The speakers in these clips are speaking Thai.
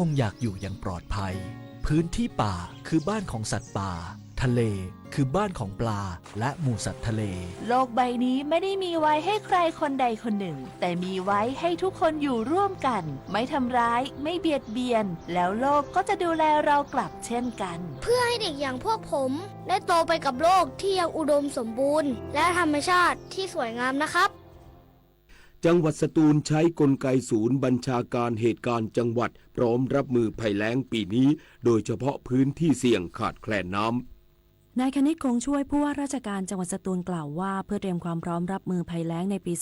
งอยากอยู่อย่างปลอดภัยพื้นที่ป่าคือบ้านของสัตว์ป่าทะเลคือบ้านของปลาและหมู่สัตว์ทะเลโลกใบนี้ไม่ได้มีไว้ให้ใครคนใดคนหนึ่งแต่มีไว้ให้ทุกคนอยู่ร่วมกันไม่ทำร้ายไม่เบียดเบียนแล้วโลกก็จะดูแลเรากลับเช่นกันเพื่อให้เด็กอย่างพวกผมได้โตไปกับโลกที่ยังอุดมสมบูรณ์และธรรมชาติที่สวยงามนะครับจังหวัดสตูลใช้กลไกศูนย์บัญชาการเหตุการณ์จังหวัดพร้อมรับมือภัยแล้งปีนี้โดยเฉพาะพื้นที่เสี่ยงขาดแคลนน้ำนายคณิตคงช่วยผู้ว่าราชการจังหวัดสตูลกล่าวว่าเพื่อเตรียมความพร้อมรับมือภัยแล้งในปี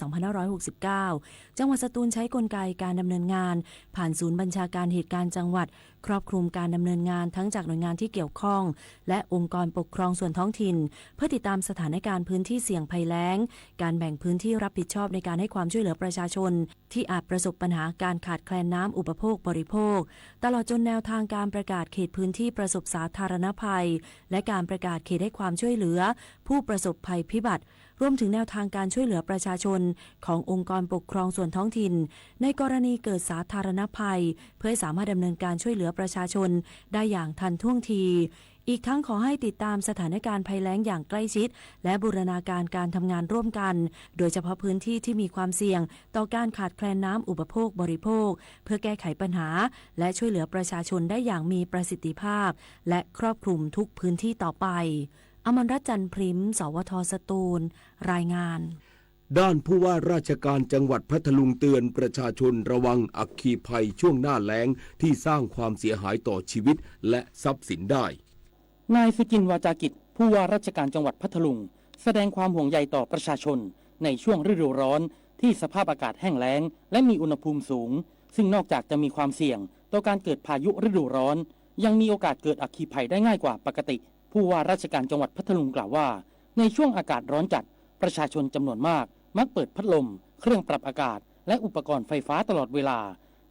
2569 จังหวัดสตูลใช้กลไกการดำเนินงานผ่านศูนย์บัญชาการเหตุการณ์จังหวัดครอบคลุมการดำเนินงานทั้งจากหน่วยงานที่เกี่ยวข้องและองค์กรปกครองส่วนท้องถิ่นเพื่อติดตามสถานการณ์พื้นที่เสี่ยงภัยแล้งการแบ่งพื้นที่รับผิดชอบในการให้ความช่วยเหลือประชาชนที่อาจประสบปัญหาการขาดแคลนน้ำอุปโภคบริโภคตลอดจนแนวทางการประกาศเขตพื้นที่ประสบสาธารณภัยและการประกาศเขตให้ความช่วยเหลือผู้ประสบภัยพิบัติรวมถึงแนวทางการช่วยเหลือประชาชนขององค์กรปกครองส่วนท้องถิ่นในกรณีเกิดสาธารณภัยเพื่อให้สามารถดำเนินการช่วยเหลือประชาชนได้อย่างทันท่วงทีอีกทั้งขอให้ติดตามสถานการณ์ภัยแล้งอย่างใกล้ชิดและบูรณาการการทำงานร่วมกันโดยเฉพาะพื้นที่ที่มีความเสี่ยงต่อการขาดแคลนน้ำอุปโภคบริโภคเพื่อแก้ไขปัญหาและช่วยเหลือประชาชนได้อย่างมีประสิทธิภาพและครอบคลุมทุกพื้นที่ต่อไปอมรรัตน์ จันทร์พริมสวท.สตูลรายงานด้านผู้ว่าราชการจังหวัดพัทลุงเตือนประชาชนระวังอัคคีภัยช่วงหน้าแล้งที่สร้างความเสียหายต่อชีวิตและทรัพย์สินได้นายสุจินต์ วาจากิจผู้ว่าราชการจังหวัดพัทลุงแสดงความห่วงใยต่อประชาชนในช่วงฤดูร้อนที่สภาพอากาศแห้งแล้งและมีอุณหภูมิสูงซึ่งนอกจากจะมีความเสี่ยงต่อการเกิดพายุฤดูร้อนยังมีโอกาสเกิดอัคคีภัยได้ง่ายกว่าปกติผู้ว่าราชการจังหวัดพัทลุงกล่าวว่าในช่วงอากาศร้อนจัดประชาชนจำนวนมากมักเปิดพัดลมเครื่องปรับอากาศและอุปกรณ์ไฟฟ้าตลอดเวลา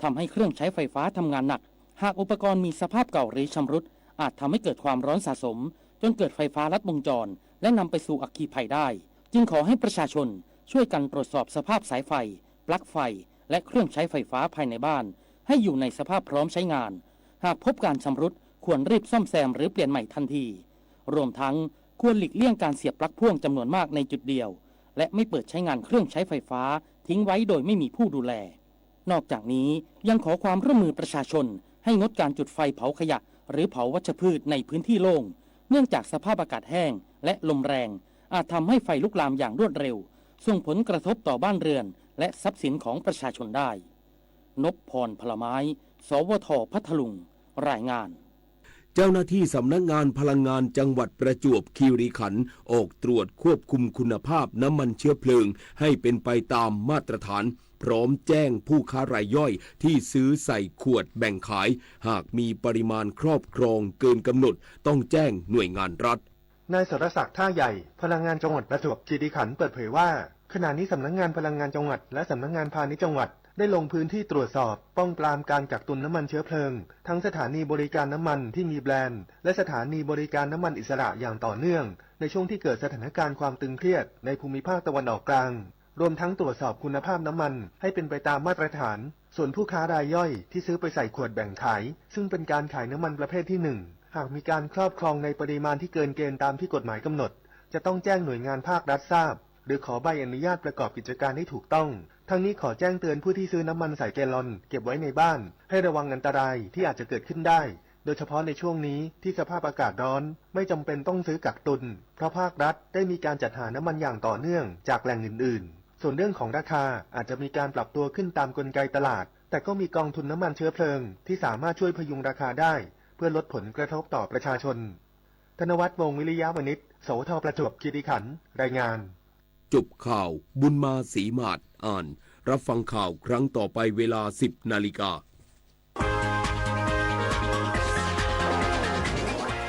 ทำให้เครื่องใช้ไฟฟ้าทำงานหนักหากอุปกรณ์มีสภาพเก่าหรือชำรุดอาจทำให้เกิดความร้อนสะสมจนเกิดไฟฟ้าลัดวงจรและนำไปสู่อัคคีภัยได้จึงขอให้ประชาชนช่วยกันตรวจสอบสภาพสายไฟปลั๊กไฟและเครื่องใช้ไฟฟ้าภายในบ้านให้อยู่ในสภาพพร้อมใช้งานหากพบการชำรุดควรรีบซ่อมแซมหรือเปลี่ยนใหม่ทันทีรวมทั้งควรหลีกเลี่ยงการเสียบปลั๊กพ่วงจำนวนมากในจุดเดียวและไม่เปิดใช้งานเครื่องใช้ไฟฟ้าทิ้งไว้โดยไม่มีผู้ดูแลนอกจากนี้ยังขอความร่วมมือประชาชนให้งดการจุดไฟเผาขยะหรือเผาวัชพืชในพื้นที่โล่งเนื่องจากสภาพอากาศแห้งและลมแรงอาจทำให้ไฟลุกลามอย่างรวดเร็วส่งผลกระทบต่อบ้านเรือนและทรัพย์สินของประชาชนได้นพพร พลไม้สวท.พัทลุงรายงานเจ้าหน้าที่สำนักงานพลังงานจังหวัดประจวบคีรีขันธ์ออกตรวจควบคุมคุณภาพน้ำมันเชื้อเพลิงให้เป็นไปตามมาตรฐานพร้อมแจ้งผู้ค้ารายย่อยที่ซื้อใส่ขวดแบ่งขายหากมีปริมาณครอบครองเกินกำหนดต้องแจ้งหน่วยงานรัฐนายสรศักดิ์ท่าใหญ่พลังงานจังหวัดประจวบคีรีขันธ์เปิดเผยว่าขณะนี้สำนักงานพลังงานจังหวัดและสำนักงานพาณิชย์จังหวัดได้ลงพื้นที่ตรวจสอบป้องปรามการกักตุนน้ำมันเชื้อเพลิงทั้งสถานีบริการน้ำมันที่มีแบรนด์และสถานีบริการน้ำมันอิสระอย่างต่อเนื่องในช่วงที่เกิดสถานการณ์ความตึงเครียดในภูมิภาคตะวันออกกลางรวมทั้งตรวจสอบคุณภาพน้ำมันให้เป็นไปตามมาตรฐานส่วนผู้ค้ารายย่อยที่ซื้อไปใส่ขวดแบ่งขายซึ่งเป็นการขายน้ำมันประเภทที่1หากมีการครอบครองในปริมาณที่เกินเกณฑ์ตามที่กฎหมายกำหนดจะต้องแจ้งหน่วยงานภาครัฐทราบหรือขอใบอนุญาตประกอบกิจการให้ถูกต้องทั้งนี้ขอแจ้งเตือนผู้ที่ซื้อน้ำมันใส่แกลลอนเก็บไว้ในบ้านให้ระวังอันตรายที่อาจจะเกิดขึ้นได้โดยเฉพาะในช่วงนี้ที่สภาพอากาศร้อนไม่จำเป็นต้องซื้อกักตุนเพราะภาครัฐได้มีการจัดหาน้ำมันอย่างต่อเนื่องจากแหล่งอื่นๆส่วนเรื่องของราคาอาจจะมีการปรับตัวขึ้นตามกลไกตลาดแต่ก็มีกองทุนน้ำมันเชื้อเพลิงที่สามารถช่วยพยุงราคาได้เพื่อลดผลกระทบต่อประชาชนธนวัฒน์ วงศ์วิริยะวณิช สวท.ประจวบคีรีขันธ์รายงานจบข่าวบุญมาศรีมาศอ่านรับฟังข่าวครั้งต่อไปเวลา 10 นาฬิกา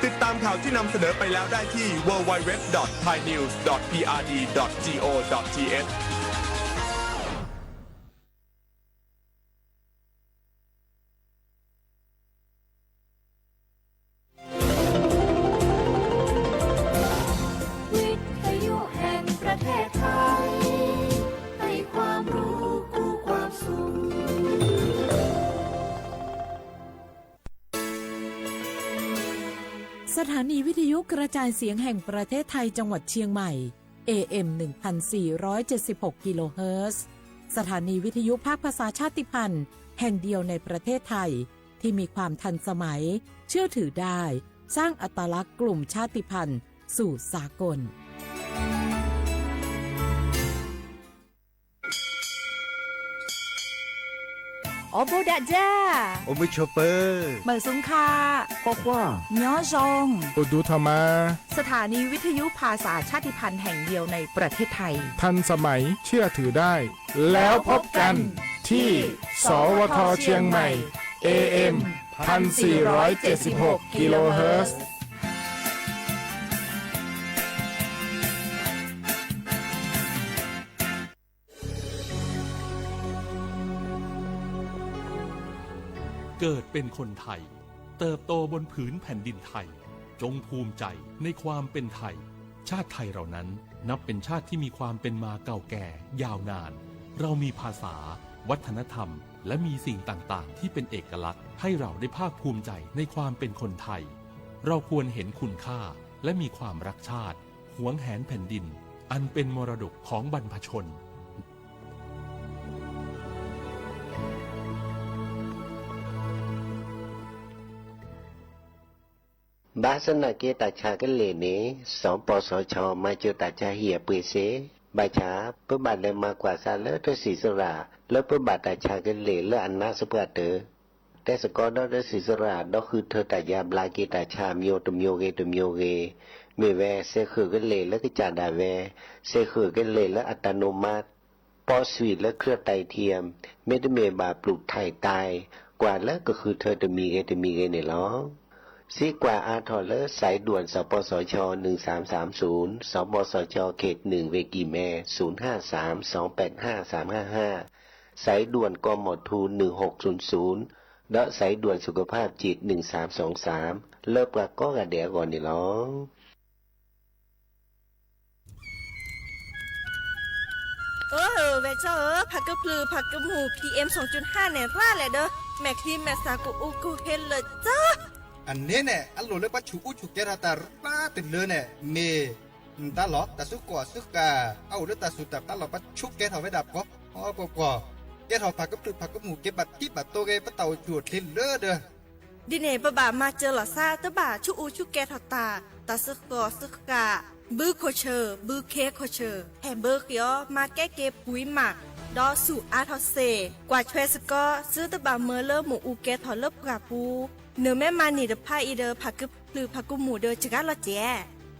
ติดตามข่าวที่นำเสนอไปแล้วได้ที่ www.thainews.prd.go.th สถานีวิทยุกระจายเสียงแห่งประเทศไทยจังหวัดเชียงใหม่ AM 1476 กิโลเฮิรตซ์สถานีวิทยุภาคภาษาชาติพันธุ์แห่งเดียวในประเทศไทยที่มีความทันสมัยเชื่อถือได้สร้างอัตลักษณ์กลุ่มชาติพันธุ์สู่สากลโอโบดะจ้า โอมิชเปอร์ เหมอซุงคา ก็ว่า ย้อซง โอดูธรรมา สถานีวิทยุภาษาชาติพันธุ์แห่งเดียวในประเทศไทยทันสมัยเชื่อถือได้ แล้วพบกันที่ สวทเชียงใหม่ AM 1476 กิโลเฮิรตซ์เกิดเป็นคนไทยเติบโตบนผืนแผ่นดินไทยจงภูมิใจในความเป็นไทยชาติไทยเรานั้นนับเป็นชาติที่มีความเป็นมาเก่าแก่ยาวนานเรามีภาษาวัฒนธรรมและมีสิ่งต่างๆที่เป็นเอกลักษณ์ให้เราได้ภาคภูมิใจในความเป็นคนไทยเราควรเห็นคุณค่าและมีความรักชาติหวงแหนแผ่นดินอันเป็นมรดกของบรรพชนบาสนาเกตาชากันเลเนสองปสชมาเจอตาชาเหียปืนเสบาชาเพื่อบาดเลยมากว่าซาเลอตัวสีสระแล้วเพื่อบาดตาชากันเลและอันนาสปาเตอแต่สกอดอสีสระดอกคือเธอตายาบลาเกตาชามิโอตุมโยเกตุมโยเกเมแวเซคือกันเลและกิจาดาแวเซคือกันเลและอัตโนมัติปอสวีและเครือไตเทียมเมตเมบาปลูกไทยตายกว่าแล้วก็คือเธอจะมีเกในล้อซีกว่าอาทอเลอร์สายด่วนสปสช1330สปสชเขต1เวกีแม0532855355สายด่วนกมทู1600และสายด่วนสุขภาพจิต1323เลิกประก็กระเดียก่อนนี่ล้อเวเจ้าผักกระพลือผักกระหมู PM 2.5 เนี่ยร่าแหละเด้อแม่ครีมแม่สากูอูกูเฮลเลยจ้าอันนี้เนี่ยอันโหลเลยปัจจุอุจุเกราตาป้าติดเลยเนี่ยเมตาหลอตาสุกว่าสุกาเอาเลือตาสุดตับตาหลอปัจจุแกเท่าไว้ดับก็อ๋อกว่าแกเท่าผักกระพลือผักกระหมูเก็บบัดที่บัดโตเกปะเต่าจุดทิ้งเลอเด้อดิเนบะบามาเจอหล่อซาตะบ่าชูอูชูแกเท่าตาสุกว่าสุกาบือโคเชอร์บือเคโคเชอร์แฮมเบอร์เขียวมาแก้เก็บปุ๋ยหมักดอสู่อาทอเซกว่าช่วยสก็ซื้อตะบ่าเมอเลอร์หมูอูแกถอเลิบกราปูเนื้อแม่มานี่เดพายอีเดอผักกึบหรือผักกุหมูเดอจักรละเจ้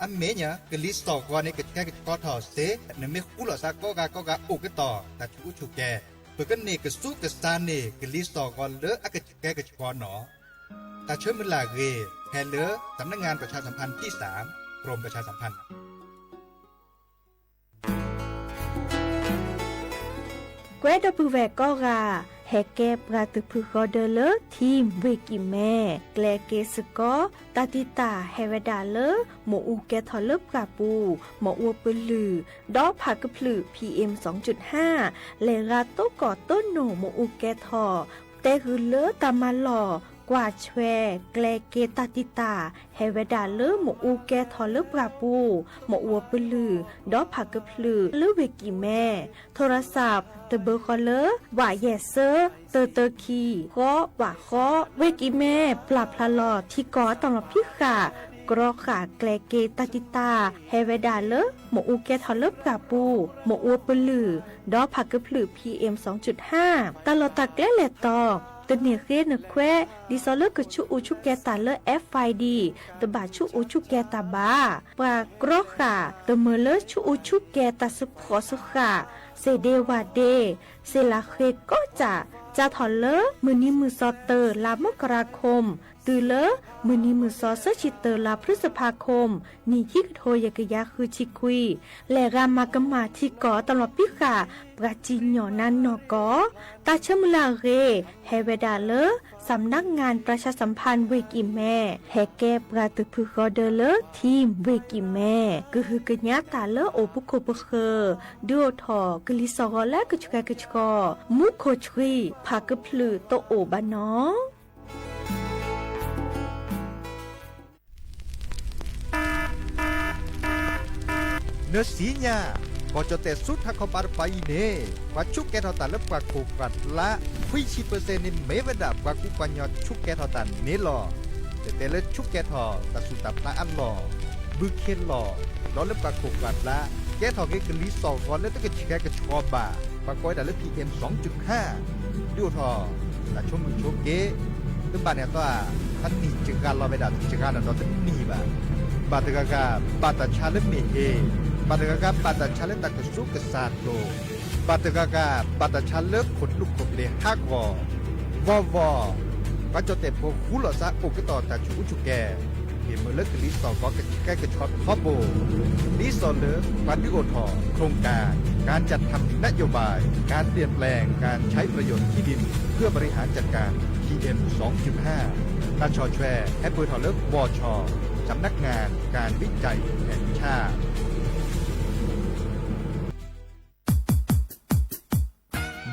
อันเมียเนี่ยกลิสตอกว่านี่ก็แค่ก็ถอดเสเนื้อไม่คู่หล่อซาก็กาโอกต่อแต่ชูแกเปิดกันนี่ก็สู้กับซานนี่กลิสตอกว่าเลออะก็แกก็ก่อนหนอแต่เชื่อมันลาเกแฮเลอสำนักงานประชาสัมพันธ์ที่3กรมประชาสัมพันธ์แกวดปูแวกก็กาแฮแกปราตุพุกอเดลทีมเวกิแม่แกลเกสกอตาติตาเฮเวดาเลหมอูแกทอลบกาปูหมออวปลือดอผักกะพลือ PM 2.5 เลราโตก่อต้นโหนหมอูแกทอแต่คือเลตามาหล่อกว่าแชแกลเกตาติตาเฮเวดาเลหมอูแกทอลบกาปูหมออวปลือดอผักกะพลือเลเวกิแม่โทรศัพท์เตเบอร์คอเลอร์ว่าแยเซอร์เตอคีก็ว่าข้อเวกิแม่ปรับพลาลอที่ก่อตำรับพี่ขากรอขาแกลเกตาติตาเฮเวดาเลหมอูแกทอลบกาปูหมออวปลือดอผักกะพลือ PM 2.5 ตลอดตะแกลเลตอตเนเรนแควดิซอเลกชูอูชูแกตาเล FID ตบาชูอูชูแกตาบาปากรอขาตเมเลชูอูชูแกตาสุขอสุขาเซเดวาเดเซลาเคก็จะถอนเลมือนี้มือซอเตอร์ลามกราคมตือเลมือนี้มือซอเซชิเตอร์ลาพฤษภาคมนี่ยิกโทยกยาคือชิคุยและรามากมาที่ก่อตลอดพิขาปราจินหยอนันนอกอตาเชมลาเรเฮเวดาเลสำนักงานประชาสัมพันธ์เวกิแม่แฮแกปราตุพึกอเดเลทีมเวกิแม่ก็คือกญาตาเลโอปุโคปเคดูทอกลิซอและกชกมุโคชรีพากพลือโตโอบานอ เนื้อสีญาก็จะแต่สุดถ้าเขาปาไปเน่กว่าชุกแกทอตันและกว่าโคกัดละ20%นี่ไม่ระดับกว่ากูปัญญาชุกแกทอตันนี่หรอแต่ละชุกแกทอตัดสุดตับตาอันหล่อบึกเข็นหล่อแล้วและกว่าโคกัดละแกทอเกกลีสองก่อนแล้วตะกะแกกะชอบบ่าปะก้อยแต่ละ PM 2.5 ดูทอแต่ชมมือโชเกตึ้งบ้านเนี่ยตัวท่านนี่จึงการรอไปดับจึงการเราจะนี่บ่าบาตกะกะบาตชาเลเมเอบาตกะกะบาตชาเลตะกะสุกะซาโตบาตกะกะบาตชาเลขนลุกขบเลฮักวอก็จะแต่พวกคุลอซะโอกต่อตาชูชุแกเห็นมือเลิกลิสอก็กะแกกะช็อตฮอบโบลิสอเลปันดิโอทอโครงการจัดทำนโยบายการเปลี่ยนแปลงการใช้ประโยชน์ที่ดินเพื่อบริหารจัดการ PM 2.5 ตาชอแชร์แอปเปิลทอเลิกวชสำนักงานการวิจัยแห่งชาติ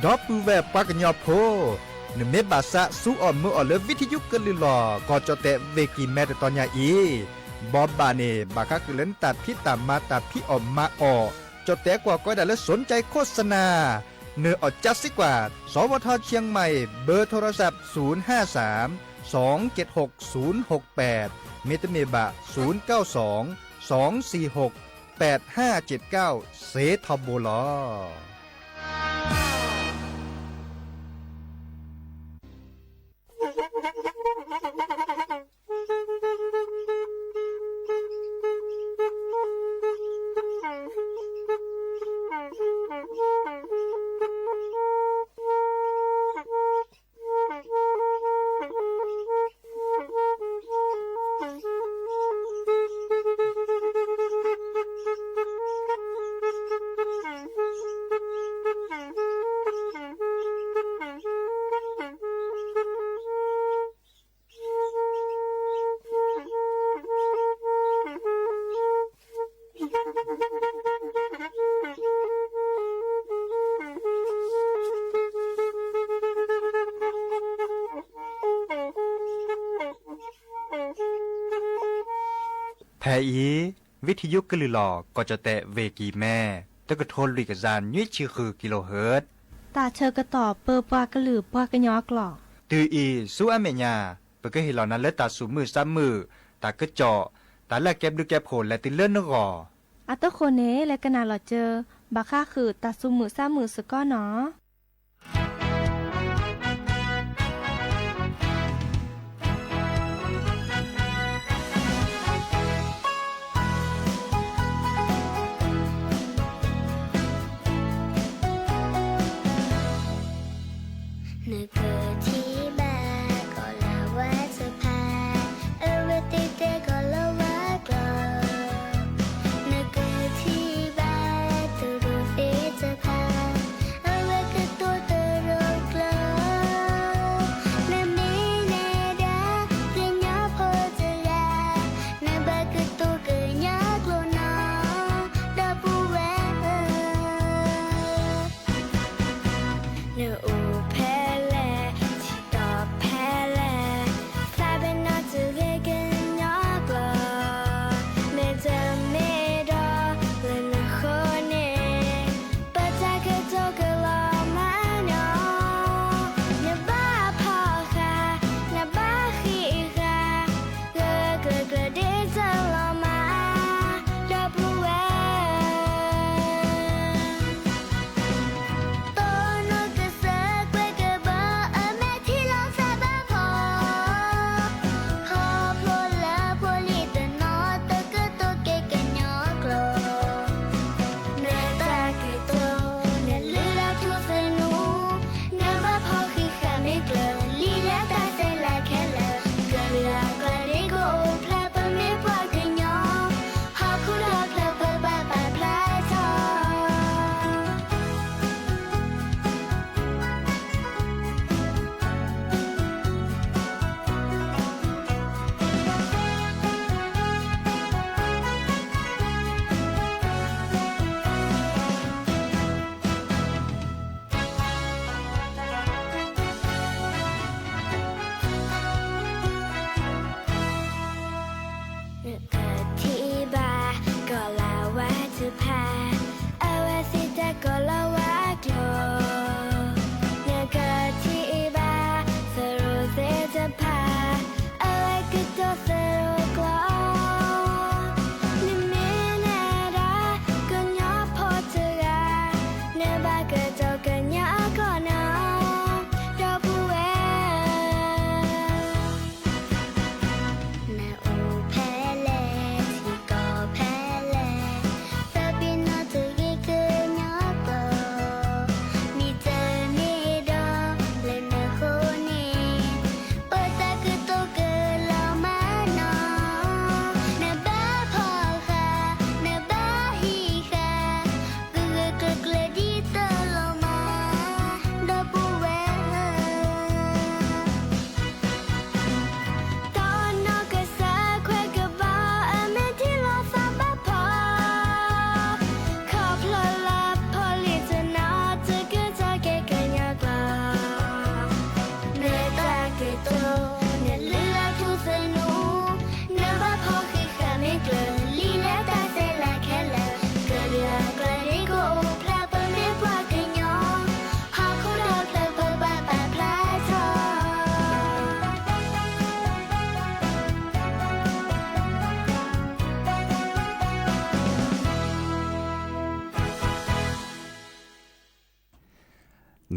ดอปูแวปากญอโพนเมบาสะสู้อ่อนมืออ่อนเลวิทยุกลือหลอก็จะแต่เวกีแม่ตอนยาอีบอบบาเนบาคักเล่นตัดพี่ตามมาตัดพี่ออมมาออจะแต่กว่าก็ได้และสนใจโฆษณาเนื้ออดจัดสิกว่าสวทเชียงใหม่เบอร์โทรศัพท์053 276 068เมตรเมบะ092 246 8579เซทอโบลอแพอีวิทยุกลือหลอก็จะแตะเวกีแม่ตะกะโทนลุยกะจานยี่ชื่อคือกิโลเฮิรตซ์ตาเชอกระต่อเปอปากระหลือปากระยอกหลอก ตืออีสู้อเมญาเปก็เห็นเหล่านั้นเลตาสูมือซ้ำมือตากระเจาะตาแลกแก็บดูแก็บโผล่และติเลื่อนนกออัตโคเนและกนาหลอเจอบาค่าคือตาซุมือซ้ำมือสก้อเนาะเ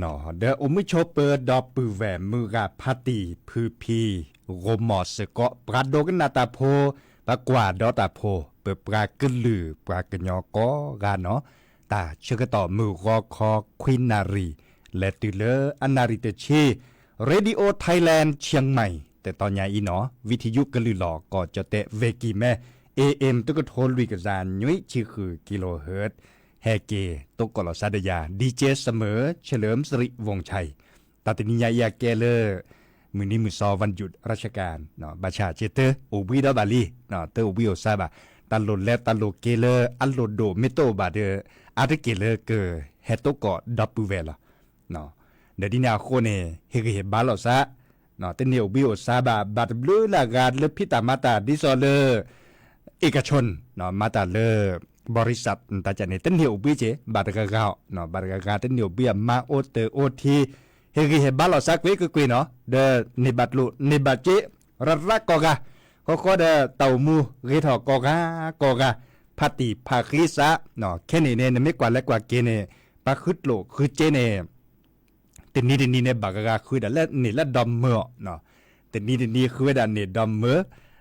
นอเดออุมิโชเปอร์ดอปือแหวมือกาพัตีพือพีโรมอสเกาะปราโดกันนาตาโพปากว่าดอตาโพเปิดปรากึลือปรากญอกอกาเนาะตาเชื่อต่อมือรอคอควินนารีและติเลออนาริเตชีเรดิโอไทยแลนด์เชียงใหม่แต่ตอนยาอีเนาะวิทยุกลือหลอก็จะเตะเวกีแม่ AM ตุกโทนลุยกระจานยุ้ยชื่อคือกิโลเฮิรตซ์แฮเกตุกกลอซาดยาดีเจเสมอเฉลิมสิริวงชัยตัดนิยายาเกเลอมือนี้มือซอวันหยุดราชการเนาะบาชาเจเตอโอวิดอบาลีเนาะเตอโอวิโอซาบะตันโลแลตันโลเกเลออัลโลโดเมโตบาเดอาร์เกเลอเกเฮโตกอดับปูเวลเนาะเดดินาโคเนเฮเกเฮบาลอซาเนาะเตเนโอวิโอซาบะบาดบลูลากาดเลพิตามาตาดิซอเลอเอกชนเนาะมาตาเลอบริษัทตาจันเนตันเดียวบิเจบาดกะกาวเนาะบาดกะกาตันเดียวบิมาโอเตโอทีเฮกิเฮบาลอซักเวกกุยเนาะเดนิบัตลุนิบัตเจรักกอกะก็เดเต่ามูเรทอกอกะพัติภาคิสะเนาะแค่นี้เนี่ยไม่กว่าและกว่าเกเนปะคึดโลคือเจเนตินี่เนี่ยบากะกาคือดันและนี่ละดอมเมอเนาะตินี่คือดันนี่ดอมเมอ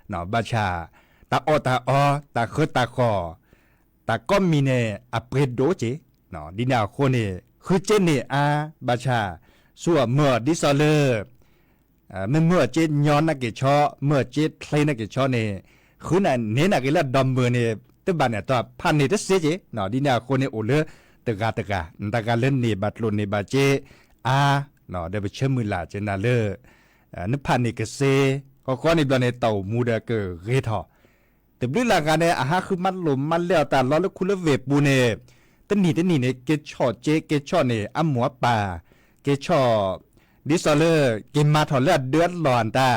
เนาะบาชาตาอตาคือตาคอตาก็มีเนอเปรโดเจเนาะดินาโคเนคือเจเนอาบาชาสัวเมื่อดิซอเลอร์เมื่อเจย้อนนักเกชอเมื่อเจทเลนักเกชอเนคือนั่นเนนักเกละดอมเบอร์เนตบันเนี่ยตัวพันเนตเสเจเนาะดินาโคเนโอเลตกาเล่นเนบัตโลเนบาเจอาเนาะเดบเชมือลาเจนาเลนึกพันเนกเซก็ในบลเนเต่ามูดาเกเรทอแต่บลิลากาเนี่ยอาหารคือมันหลมมันเลี้ยวตาล้อแล้วคุณเวบูเน่ตันนี่เนี่ยเกชอเจเกชอเนี่ยอัมหัวป่าเกชอดิซอเลอร์เกมาถอดเลือดเดือดร้อนตา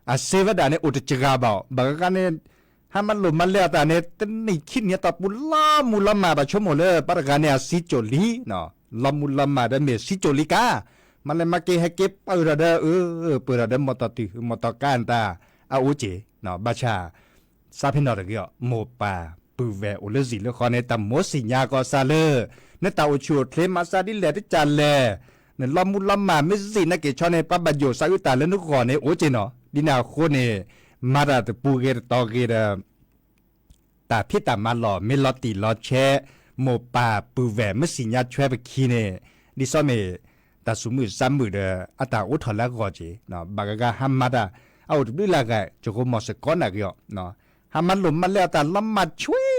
อาเซวดาเนี่ยอุตจกาเบาบางกันเนี่ยถ้ามันหลมมันเลี้ยวตาเนี่ยตันนี่คิดเนี่ยตาปุมูลมาบะชโมเลอร์ปะกันเนี่ยซิโจลีเนาะลามุลมาเดเมซิโจลิกามันเลยมาเกให้เก็บเปิดเดเปิดเดมอตติมอตกันตาอาอุเจเนาะบาชาซาพินอร์เกอโมปาปูเวโอเลซิเลคอนเนตามโมสิญาก็ซาเลเนตาอุชูเทมาซาดิเลติจันเลเนลามุลมาเมสินักเกชอเนปะบะโยซาอุตาเลนุกอเนโอเจเนาะดินาโคเนมาดาตปูเกตอเกเดตาพิตามาลอเมลอติลอแชโมปาปูเวเมสิญาช่วยไปคีเนดิซอเมตาสุมือซ้ำมือเดอตาอุทอลากอเจเนาะบากกะฮัมมาดาเอาดูลากะจะก็มอสก้อนนักเยอะเนาะหามันหลุมมันแล้วแต่ล้ำมาช่วย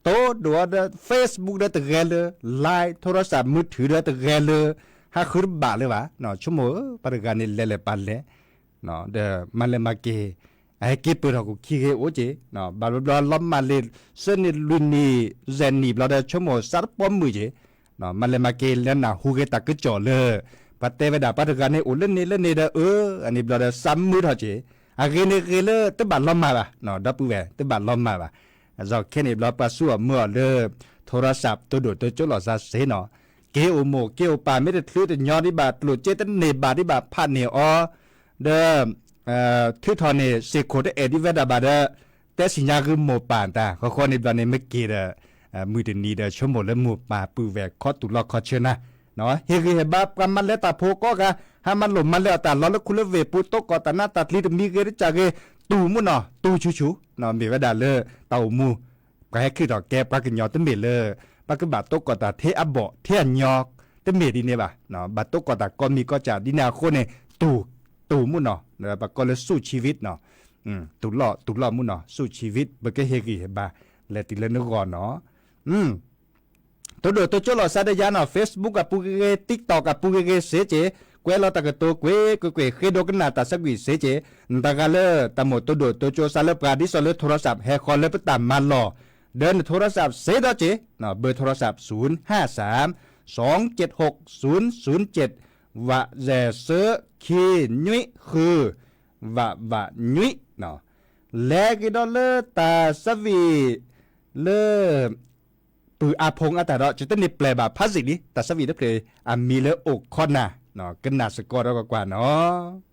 โตดัวเดเฟซบุ๊กเดตะแกเลยไลน์โทรศัพท์มือถือเดตะแกเลยหาคือบาเลยวะเนาะชั่วโมงปรการนี่เล่ปันเลยเนาะเดมันเลยมาเกไอ้เก็บเปิดกูขี้เกโอเจเนาะบาลบลล้ำมาเลยเส้นลุนนี่เจนนี่บลาเดชั่วโมงสารป้อมมือเจเนาะมันเลยมาเกแล้วน่ะฮูเกตะกึจ่อเลยปัตเตวดาปรการนี่อุลนี่เดอันนี้บลาเดซ้ำมือเถอะเจอาเกเนเกเลตบัดล้อมมาป่ะเนาะดับปูแวตบัดล้อมมาป่ะจอกแค่นี้บลอปัสสัวเมื่อเลโทรศัพท์ตัวโดดตัวจุลอซาเสเนาะเกโอโมเกโอปาไม่ได้ทลือแต่ยอดิบาตลุเจตันเนบาดิบาพันเนอเดทือทอนเนเซโคเดเอดิเวดาบาเดแต่สิญญาคือโมปานตาเขาคนในบลาเนเมเกเดมือเดนีเดชั่วโมงและหมู่ป่าปูแวคอตุลอคอเชนะเนาะเฮเกเฮบาปามันเลตาโพก็กะหามันหลมมันแล้วแต่ล้อแล้วคุณเวปุโตกอตานาตัดลิดมีเกริจากตูมุเนาะตูชูเนาะมีเวดาเลเต่ามูก็ให้คือดอกแก้ปากยอตเมเลปากบาโตกอตาเทอบ่เทยอกตเมดิเนบ่เนาะบาโตกอตาก็มีก็จะดินาโคเนตูมุเนาะปากก็เลยสู้ชีวิตเนาะตุลอมุเนาะสู้ชีวิตบ่ก็เฮกิเฮบาและติเลนกอนเนาะตัวโดตัวโจลอซาเดยาเนาะ Facebook กับปูเก TikTok กับปูเกเสเจกวยเราตะกะโตกวยเคโดกันนาตาสักวิเสเจตะกะเลตะหมดตัวโดตัวโจซาเลปราดิสเลโทรศัพท์แฮคอลเลปตามมาลอเดินโทรศัพท์เสดเจเนาะเบอร์โทรศัพท์053 276 007วะแจเซคีนุยคือวะนุยเนาะแลกิดอเลตาสวีเลปืออาพงอาตาเราจะต้องในแปลแบบภาษินี้แต่สวีได้เพลอามีเลอกคอนน่ะเนาะกันนาสกอร์เรากว่าเนาะ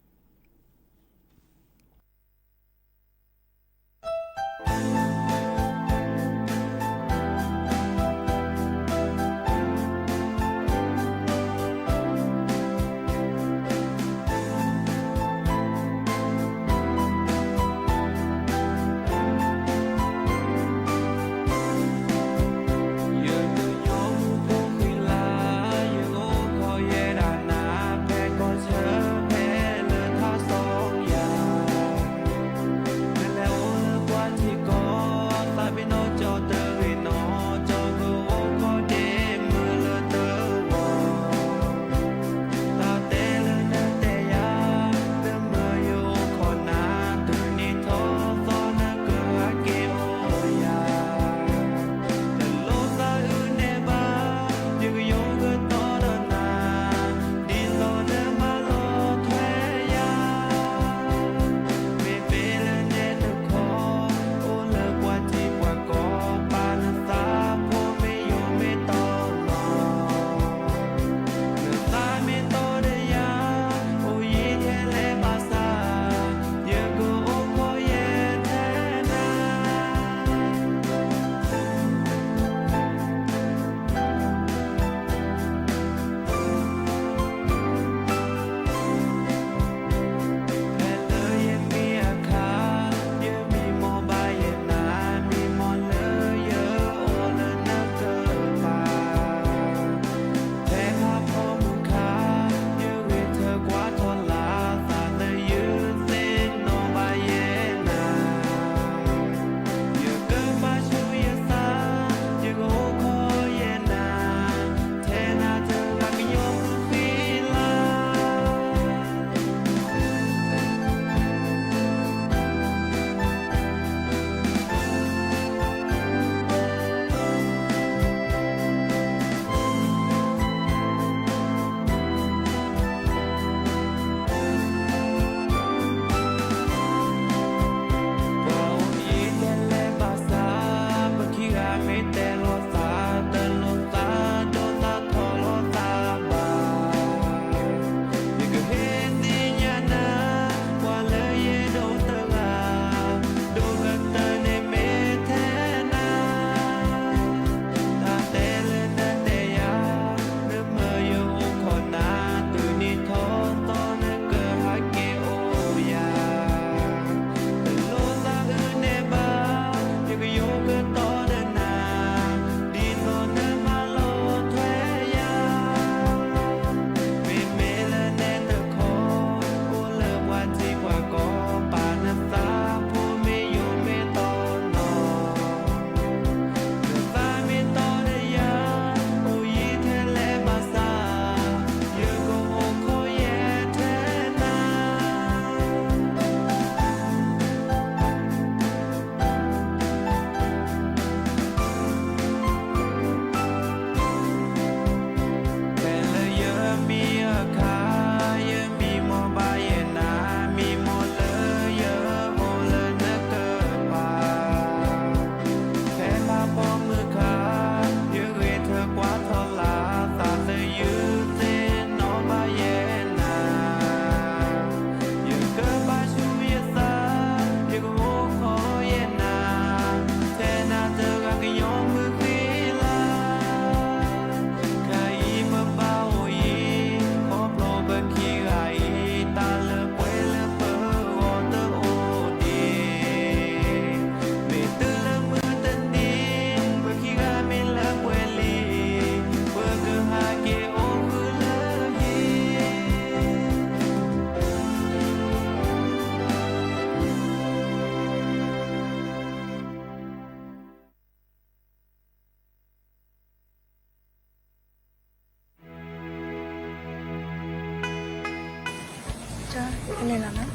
กันเลยแล้วนะ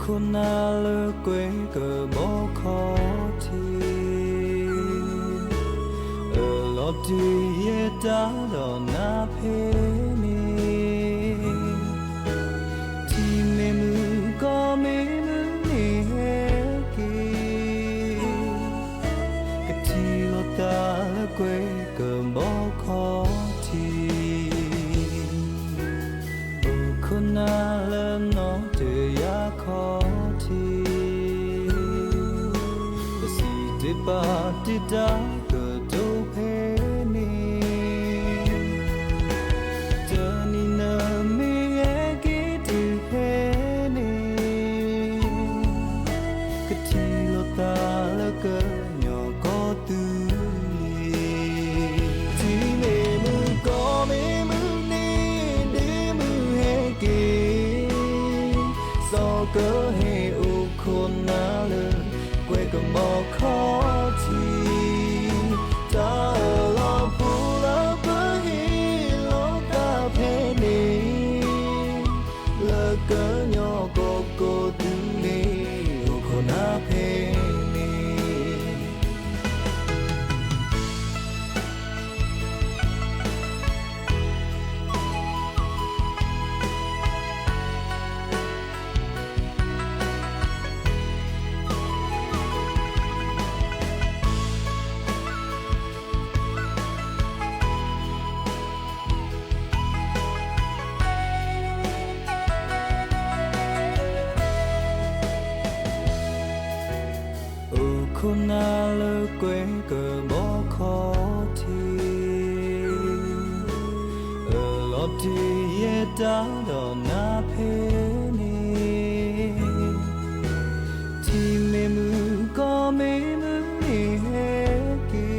คนน่าเลิกเว้ก็บอกขอทีลอดีเยตาดอนาเพนีที่ไม่มือก็ไม่มือนี่เฮกีก็ที่ลอตาเลิกเว้ก็บอกขอทีคนน่าเลิกน้องเธออยากขอปาติดาก็ดูเพนีเธอนี่นาไม่แยกิดูเพนีก็ที่ลตาละก็ยอก็ตูลีที่ไม่มือก็ไม่มือนี่ดีมือเฮกิสอก็ให้อุคนน่าเลยกวยก็บอกขอคนน่าเลิกเว้ก็บอกขอทีลอดีเยตาดอนาเพนีที่ไม่มือก็ไม่มือนี่เฮกี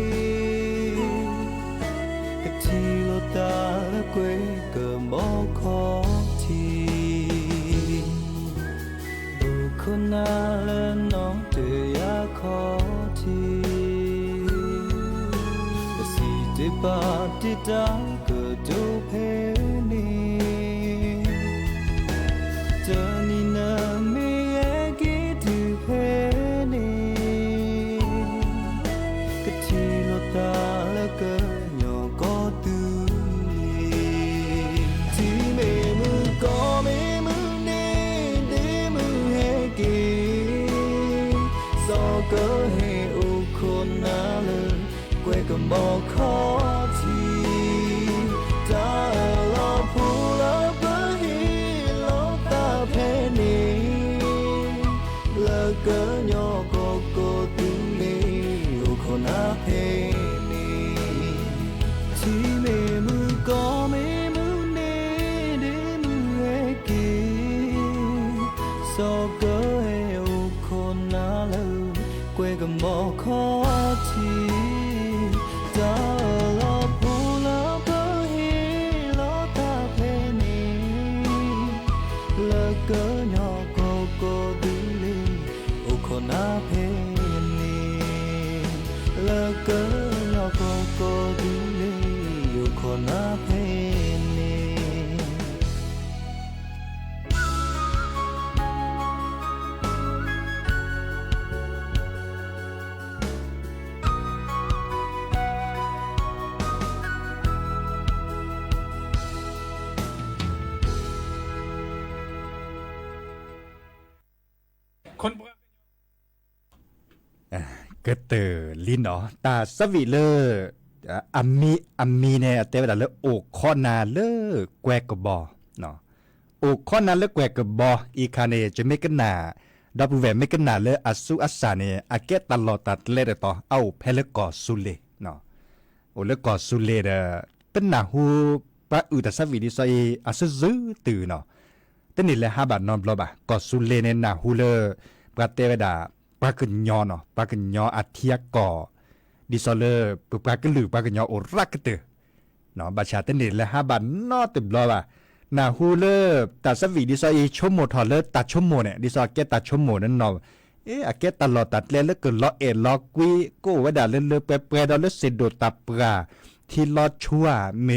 ก็ที่ลอตาเลิกเว้ก็บอกขอทีคนน่าเลิกน้องเธออยากขอปาติดาก็ดูเพนีเธอนี่นาไม่แยกิดูเพนีก็ที่ลตาละก็ยอก็ตูลีที่ไม่มือก็ไม่มือนี่ดีมือเฮกิสอก็ให้อุคนน่าเลยกวยก็บอกขอบอกขอทีตาลอพูลอเบฮีลอตาเพนีเลกยอโกโกดูลีโอโคนาเพนีเลกยอโกโกดูลีโอโคนาเพนีก็เตอลินเนาะตาสวิเลอัมมีเนี่ยแต่เวลาเลโอคอนาเลแกวกบอเนาะโอคอนาเลแกวกบออีคาเนจะไม่กันนาดับเวไม่กันนาเลอสุอัสาเนี่ยอาเกตลอดตัดเลดต่อเอาเพลกอสุเลเนาะโอเลกอสุเลเดเป็นนาหูปะอุตสวิดิซอยอาซซึตื่นเนาะแต่นี่แหละ5 บาทนอนบลอบะกอสุเลเนี่ยนาหูเลปะเตเวดาป ปากญอเนาะปากญออาเทียก่อดิซอเลอร์ปากลือปากญอโอรักเตอเนาะบาชาเตนิและ5บาทนอตึบลอว่านาฮูเลอตัดสวีดิซออีชั่วโมงทอเลอตัดชั่วโมงเนี่ยดิซอแกตัดชั่วโมงนั่นเนาะอาแกตลอดตัดแล้วก็ล้อล้อกุยกูว่าด่าเลือเปรดอลสิโดตับปราที่ล้อชัวเม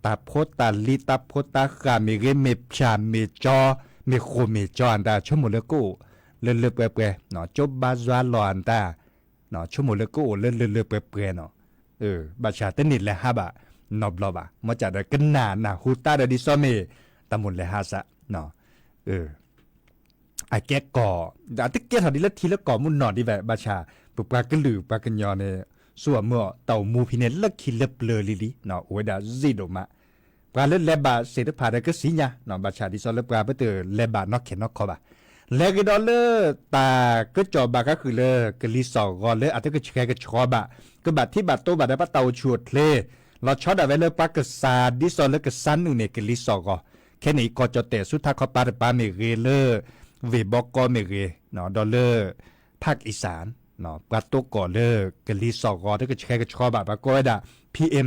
ตาโพตาลีตาโพตาคาเมเรเมพชาเมจอเมโคเมจออันตาชั่วโมงแล้วกูเลือเปรเนาะจบบาซาลออันตาเนาะชั่วโมงแล้วกูเลือเปรเนาะบาชาเตนิดและ5บาทนอบลอบะมาจากได้กันนาฮูตาเดดิซอเมตะมุนและ5ซะเนาะไอ้แกก่อแต่ที่แกทอดีละทีละก่อมุนนอดีแบบบาชาปุปากลือปากญอเนี่ยส่วนเมื่อเต่ามูพิเนละคิเลเปลลิลิเนาะโอ้ยดาซิโดมาปลาเล่นเลบาเสด็จผ่านได้ก็สิญญาเนาะบาชาดิซอเลปลาไปเตอเลบานอกเขนนอกคอบะเลกดอลเลตาก็จอบาก็คือเลกลิสอกอเลอาจจะก็แค่ก็ชอบะก็บัดที่บัดโตบัดได้ปะเต่าชวดเลเราช็อตเอาไว้เลยปากษาดิซอเลกสันนูเนกลิสอกอแค่นี้ก็จะเตะสุดท้ายเขาปาดปาเมเรเลเวบอกก็เมเรเนาะดอลเลอร์ภาคอีสานเนาะปลาโตก่อเลอร์กลิสอกอที่ก็ใช้ก็ชอบแบบก็ได้ PM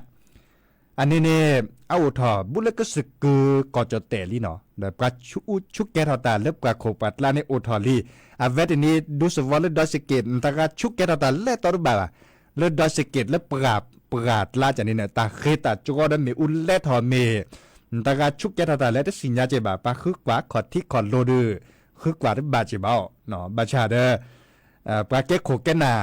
2.5 อันนี้เนี่ยเอาถอบุลก็สึกกือก็จะเตะลีเนาะเดี๋ยวปลาชุกแกทอตาเล็บปลาโคปัดลาในโอทอลีอาเวทนี้ดูสวอลดอยสเกตตากาชุกแกทอตาเล่ตอรุบาเลือดอยสเกตและปราดลาจากนี้เนี่ยตาเคตาจูก็ได้มีอุลเล่ทอเมตากาชุกแกทอตาและได้สิญญาเจ็บปลาคือกว่าขอดที่ขอดโลดือคือกว่าได้บาดเจ็บเอาเนาะบาชาเดอปลาแกโคแกนา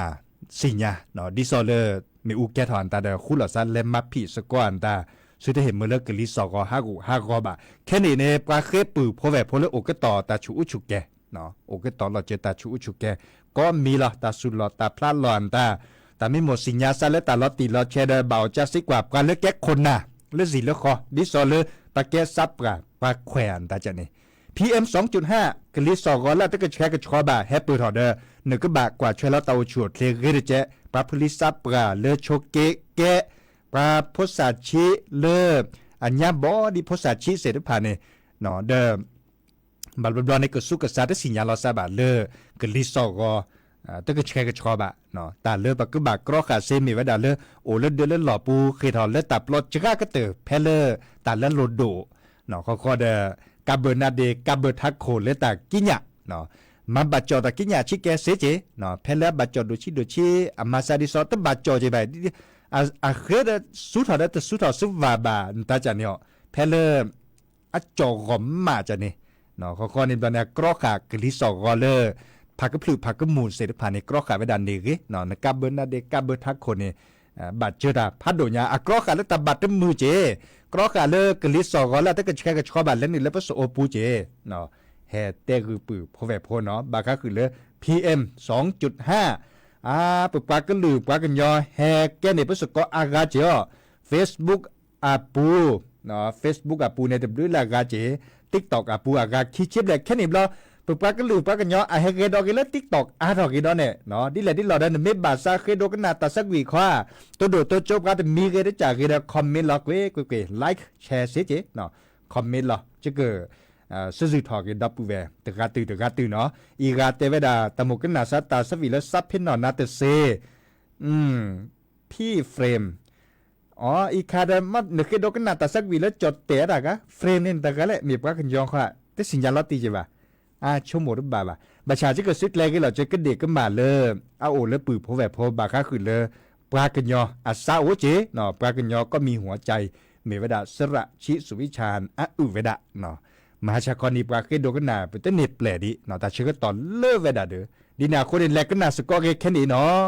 สิญญาเนาะดิซอเลอร์มีอุแกทอนตาเดอคุลอซันเลมัพพิสกอนตาสุดที่เห็นเมื่อเลิกกลิสอกอ5 บาทแค่นี้เนี่ยปลาเคปือพอแบบพอเลิกโอเกต่อตาชูอุชุกแกเนาะโอเกต่อเราเจอตาชูอุชุกแกก็มีละตาสุดละตาพลาดหลอนตาแต่ไม่หมดสิญญาซะแล้วตาลอตีลอแชเดอเบาจะสิกว่าการเลิกแกคนน่ะเลือกสีเลือกคอดิซอเลอร์ปลาแกซับปลาแขวนตาจะนี่ PM 2.5 กลิสอกอแล้วถ้าเกิดแค่กระชอบะแฮปปี้ทอเดอร์หนึ่งก็บากกว่าช่วยแล้วเตาฉวดเพลเรเจปลาพลิซับปลาเลอโชเกะแกปลาโพสาชิเลออัญญาบอดีโพสาชิเสร็จผ่านเนี่ยเนาะเดิมบัลบลในกสุกษาที่สิญญาลอซาบะเลอกลิสอกอถ้าเกิดแค่กระชอบะเนาะตาเลอปากก็บากกรอขาเซมีไว้ดาเลอโอเลเดเลหล่อปูเคทอเลตับรถจะก้ากระเตอเพลเลอตาเลโลโดเนาะข้อเดกาเบนาเดกาเบทักโคเลตากิญะเนาะมาบัจจอตากิญะชิแกเสเจเนาะเพลเลบัจจอดูชิอามาซาดิซอตบัจจอเจไปอาเคดสุดท้ายสุวาบาตาจันเนี่ยเพลเลอจอกอมมาจันนี่เนาะข้อนี้ตอนนี้กรอขากลิสอกอเลผักกระพลือผักกระมูลเสร็จผ่านในกรอขาไปดันนี่กิเนาะกาเบนาเดกาเบทักโคเนี่ยบัจเจอพัดโดญากรอขาแล้วตาบัดมือเจกรอกาเลกลิสอกอแล้วถ้าเกิดแค่กระชอบบัดแล้วนี่แล้วก็โอปูเจเนาะแฮเตคือปือพอแบบพอเนาะบาก็คือเลย PM 2.5 ปปาก็ลือปากันยอแฮแกเนี่ยประสบก็อากาเจอ Facebook อาปูเนาะ Facebook อาปูเนี่ยจะด้วยละกาเจ TikTok อาปูอากาขี้เจ็บแหละแค่นี้เราปปาก็ลือปากันยอไอเฮเกดอกแล้ว TikTok อาดอกอีดอเนี่ยเนาะดิแหละดิเราได้เมบาซาเคโดกันนาตาสักวีคว้าตัวโดตัวจบก็จะมีเกได้จากเกได้คอมเมนต์ล็อกเว้ยไลค์แชร์เสียเจเนาะคอมเมนต์ล็อกจะเกิดสื่อถอดดับปูเวตะกาตือเนาะอีกาเตเวดาตะมุกันนาซาตาสวีแล้วซับเพ่นนอนาเตเซพี่เฟรมอ๋ออีคาเดมัดนึกดกันนาตาสักวีแล้วจดเตะดากะเฟรมเนี่ยตะกะแหละมีปากกันยองค่ะแต่สิญญาลอตีจิบะชั่วโมงรึบาบะประชาชนก็สุดแรงก็เราจะก็เด็กก็มาเลยเอาโอแล้วปือพอแบบพอบาค่าคือเลยปลากันยออาซาโอเจเนาะปลากันยอก็มีหัวใจเมวดาสระชิสุวิชาญอุเวดะเนาะมหาชาคนีปลาเกโดกันนาเป็นต้นเนปแปลดิเนาะแต่เชื่อตอนเลิกเวดาเด้อดีนาคนเด่นแรกกันนาสกอเกแค่นี้เนาะ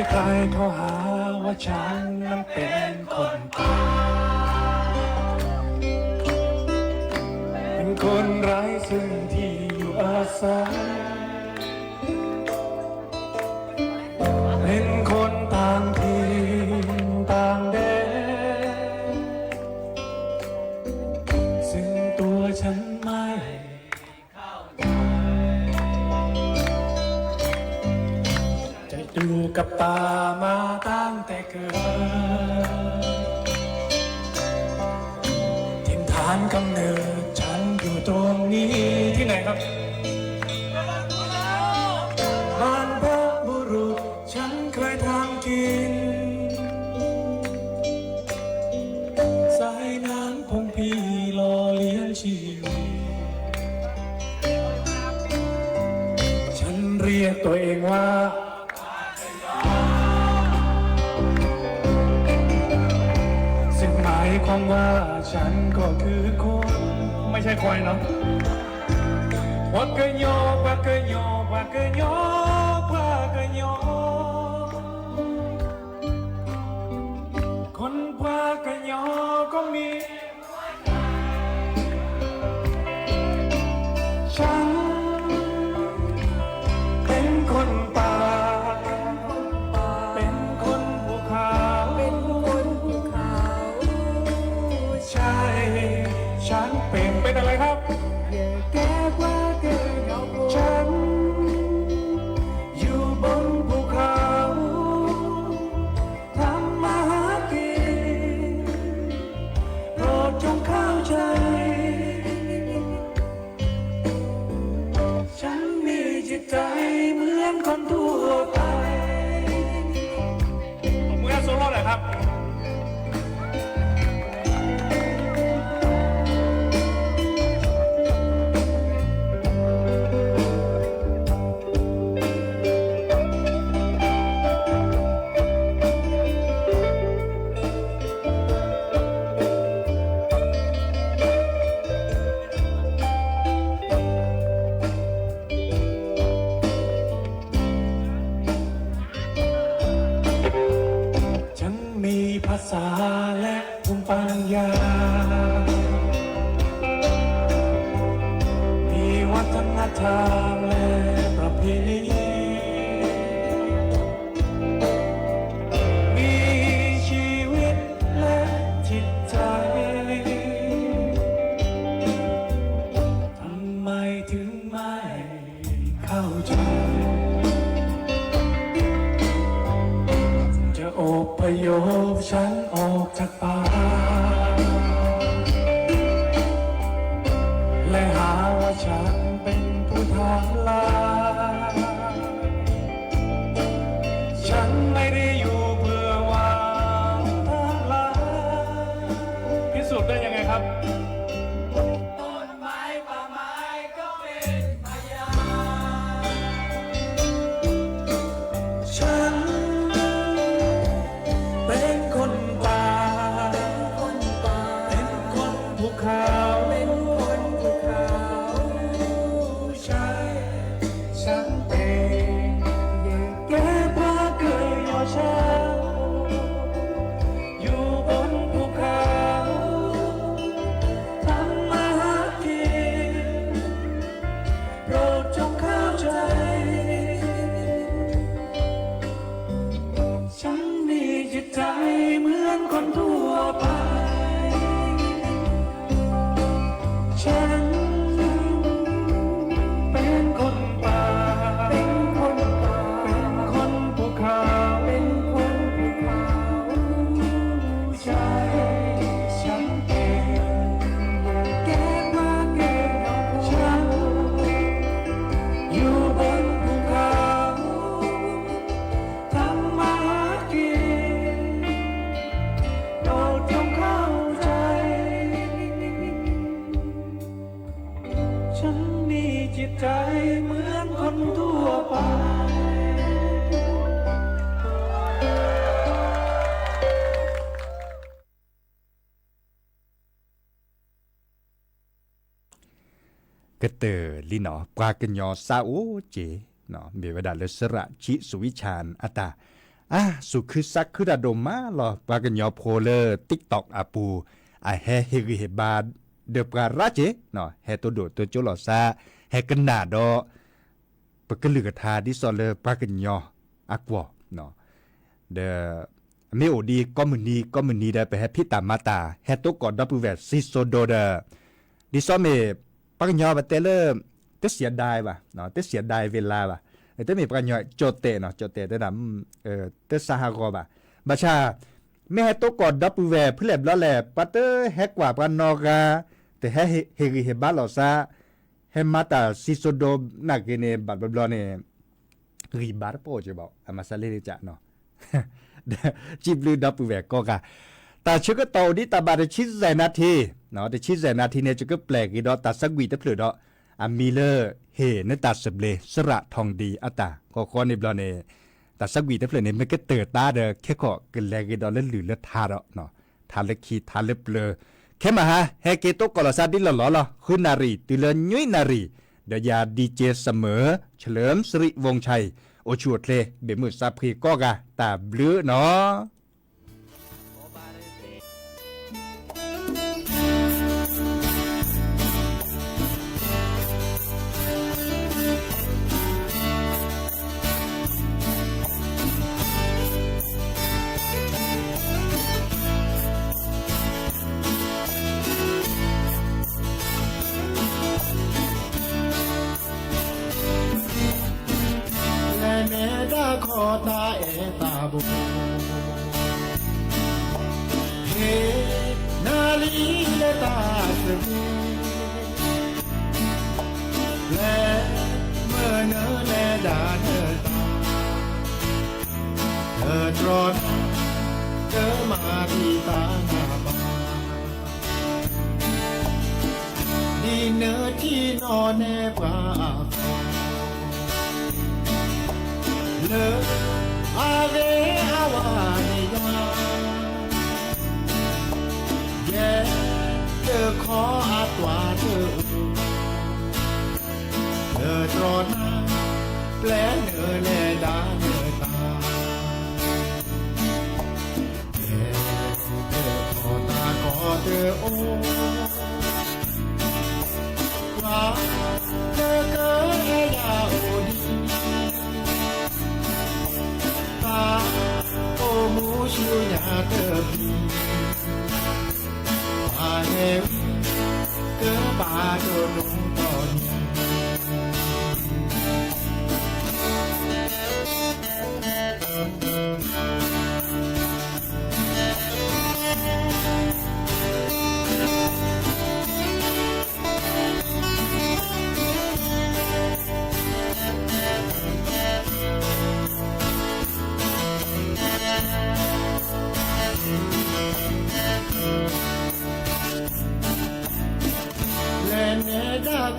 ใครๆเขาหาว่าฉันนั้นเป็นคนป่าเป็นคนไร้ซึ่งที่อยู่อาศัยเป็นคนต่างถิ่นต่างแดนซึ่งตัวฉันไม่เข้าใจจะดูกับตา านกำเนิดฉันอยู่ตรงนี้ที่ไหนครับบ้านพระบุรุษฉันเคยทำกินสายน้ำคงพี่หล่อเลี้ยงชีวิตฉันเรียกตัวเองว่าซึ่งหมายความว่าฉันก็คือคนไม่ใช่ควายเนาะว่าเกยโยว่าเกยโยว่าเกยโยว่าเกยโยคนว่าเกยโยก็มีฉันเป็นคนป่าเป็นคนภูเขาใช่ฉันเป็นอะไรครับฉันอยู่บนภูเขาทำมาหากินโปรดจงเข้าใจฉันมีจิตใจเหมือนคนทั่วไปผมมือโซโล่หน่อยครับภาษาและภูมิปัญญามีวัฒนธรรมและประเพณีมีชีวิตและจิตใจทำไมถึงไม่เข้าใจอพยพฉันออกจากป่าและหาว่าฉันเป็นผู้ทางลาฉันไม่ได้อยู่เพื่อหวังทางลาพิสูจน์ได้ยังไงครับต้นไม้ป่าไม้ก็เป็นพยานฉันเป็นคนป่าเป็นคนภูเขาใช่ฉันเป็นแก่พระเกยโยฉันอยู่บนภูเขาทำมาหากินโปรดจงเข้าใจฉันมีจิตใจเหมือนคนทั่วไปฉันเป็นคนป่าเป็นคนภูเขาใช่ฉันเป็นแก่มาเก็บฉันอยู่บนภูเขาทำมาหากินโปรดจงเข้าใจฉันมีจิตใจเหมือนคนทั่วไปกระเตอลีเนาะปลากันยอซาโอเจเนาะเบวดาเลสระชิสุวิชานอัตาสุคือซักคือดาโดมาลอปลากันยอโพเลอร์ TikTok อาปูเฮเฮริเฮบาเดปราราเจเนาะเฮตัวโดดตัวโจลอซาเฮกันนาดอปะกะลือกทาดิซอเลอร์ปลากันยออักวอเนาะเดเมโอดีคอมมูนีเดไปเฮพิตามาตาเฮตัวกอดับเวสซิโซโดเดดิซอเมปากญอบัดเตเลอร์เสียดายว่ะเนาะเสียดายเวลาว่ะแต่มีปากญอโจเตเนาะโจเตแต่นำสหกบ่ะบัชาแม่ตกอดดับเวเพื่อแลบแล้วแลปัตเตอร์แฮกว่าปานนอกา แต่เฮริเฮบาลอซาเฮมาตาซิโซโดนักเกเนบัดบลอเนรีบาร์โปจะบอกอามาซาเลจะเนาะจิบลือดับปูแวกก็กะแต่ชื่อก็โตดิตาบาดชิดแสนาทีเนาะแต่ชิดแสนาทีเนี่ยจะก็แปลกอีดอตัดสักวีตะเปลือดออามิเลอร์เฮนตัดสเบลสระทองดีอัตตาก็ข้อในบลอเนตัดสักวีตะเปลือเนี่ยมันก็เติร์ตาเด้อแค่ก็กันแลกอีดอเล่นหรือเลือดทาดอเนาะทาเล็กขีทาเล็บเปลือแค่มาฮะเฮเกโตกอลซาดิลลอลคือนารีตุเลยุ้ยนารีเดียาดีเจเสมอเฉลิมสิริวงชัยโอชวดเลเบมือซาพรีก็กะตาบลือเนาะขอตาเอตาบุเฮนาลีเลตาสบีและเมื่อเนอแลดาเนอตาเธอตรอนเธอมาที่ตาหน้าบ้านดีเนอที่นอนแนบอาเลอาเวอาวานิยาแย่เธอขออาตวาเธอเธอตรอนาแปลเนอแลดาเนอตาแย่เธอขอตาขอเธอโอว่าเธอเกิดให้ยาโอดีโอมูชิวยาเตอบีปาเฮวิเกปาโดนุตอน